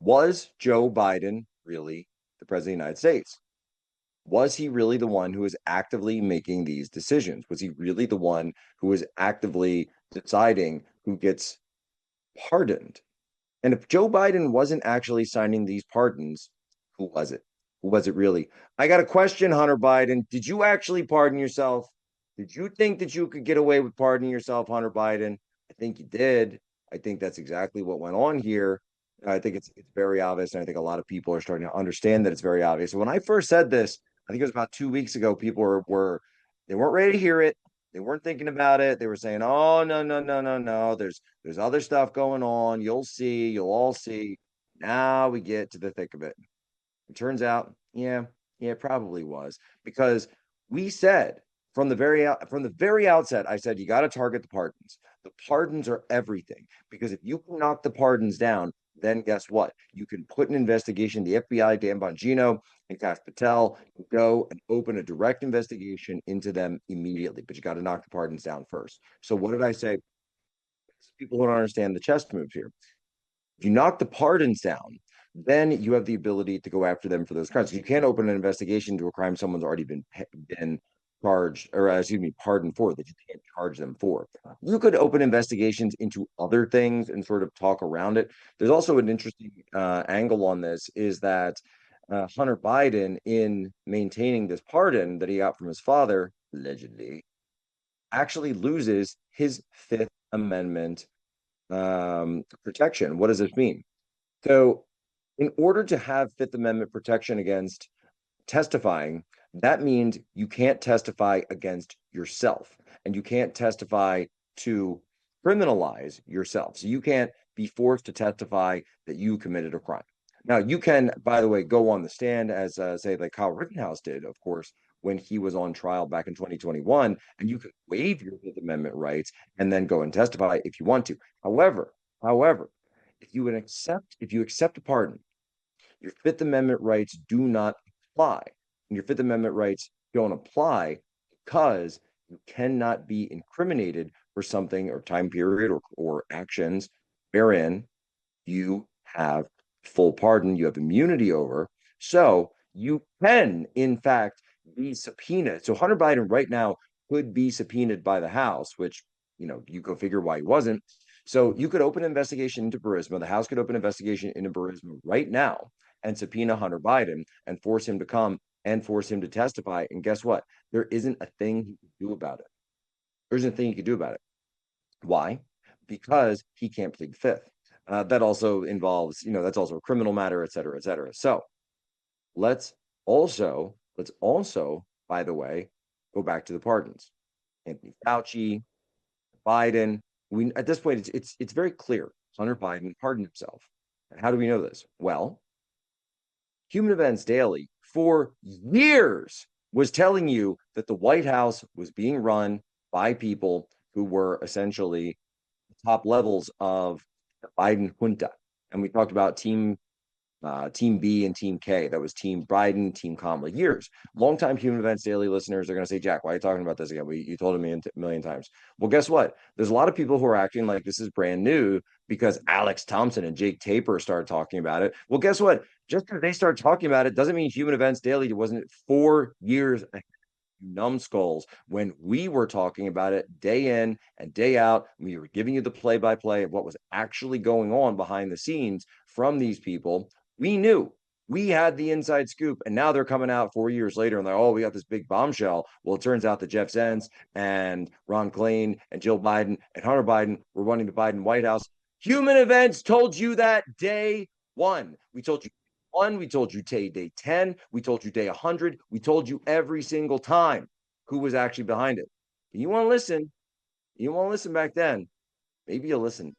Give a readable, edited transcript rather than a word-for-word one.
Was Joe Biden really the president of the United States? Was he really the one who was actively making these decisions? Was he really the one who was actively deciding who gets pardoned? And if Joe Biden wasn't actually signing these pardons, who was it? Who was it really? I got a question, Hunter Biden. Did you actually pardon yourself? Did you think that you could get away with pardoning yourself, Hunter Biden? I think you did. I think that's exactly what went on here. I think it's very obvious, and I think a lot of people are starting to understand that it's very obvious. So when I first said this, I think it was about 2 weeks ago, people were they weren't ready to hear it. They weren't thinking about it. They were saying, "Oh, no, no, no, no, no. There's other stuff going on. You'll see. You'll all see." Now we get to the thick of it. It turns out, yeah, it probably was because we said from the very outset, I said you got to target the pardons. The pardons are everything because if you can knock the pardons down, then guess what? You can put an investigation. The FBI, Dan Bongino and Kash Patel go and open a direct investigation into them immediately. But you got to knock the pardons down first. So what did I say? People don't understand the chess moves here. If you knock the pardons down, then you have the ability to go after them for those crimes. You can't open an investigation into a crime someone's already been charged, or excuse me, pardoned for, that you can't charge them for. You could open investigations into other things and sort of talk around it. There's also an interesting angle on this is that Hunter Biden, in maintaining this pardon that he got from his father, allegedly, actually loses his Fifth Amendment protection. What does this mean? So, in order to have Fifth Amendment protection against testifying, that means you can't testify against yourself and you can't testify to criminalize yourself. So, you can't be forced to testify that you committed a crime. Now, you can, by the way, go on the stand as, say, like Kyle Rittenhouse did, of course, when he was on trial back in 2021, and you can waive your Fifth Amendment rights and then go and testify if you want to. However, if you accept a pardon, your Fifth Amendment rights do not apply. And your Fifth Amendment rights don't apply because you cannot be incriminated for something or time period or actions wherein you have full pardon, you have immunity over. So you can, in fact, be subpoenaed. So Hunter Biden right now could be subpoenaed by the House, which, you go figure why he wasn't. So you could open an investigation into Burisma. The House could open an investigation into Burisma right now and subpoena Hunter Biden and force him to come and force him to testify. And guess what? There isn't a thing he could do about it. There isn't a thing he could do about it. Why? Because he can't plead the fifth. That also involves, that's also a criminal matter, et cetera, et cetera. So let's also, by the way, go back to the pardons. Anthony Fauci, Biden. We at this point, it's very clear. Hunter Biden pardoned himself. And how do we know this? Well, Human Events Daily for years was telling you that the White House was being run by people who were essentially top levels of the Biden junta. And we talked about Team B and Team K. That was Team Biden, Team Kamala. Years. Longtime Human Events Daily listeners are going to say, Jack, why are you talking about this again? You told me a million times. Well, guess what? There's a lot of people who are acting like this is brand new because Alex Thompson and Jake Tapper started talking about it. Well, guess what? Just because they started talking about it doesn't mean Human Events Daily wasn't 4 years ahead, numbskulls, when we were talking about it day in and day out. We were giving you the play by play of what was actually going on behind the scenes from these people. We knew, we had the inside scoop, and now they're coming out 4 years later and they're, oh, we got this big bombshell. Well, it turns out that Jeff Zients and Ron Klain and Jill Biden and Hunter Biden were running the Biden White House. Human Events told you that day one. We told you one, we told you day 10, we told you day 100, we told you every single time who was actually behind it. And you want to listen back then, maybe you'll listen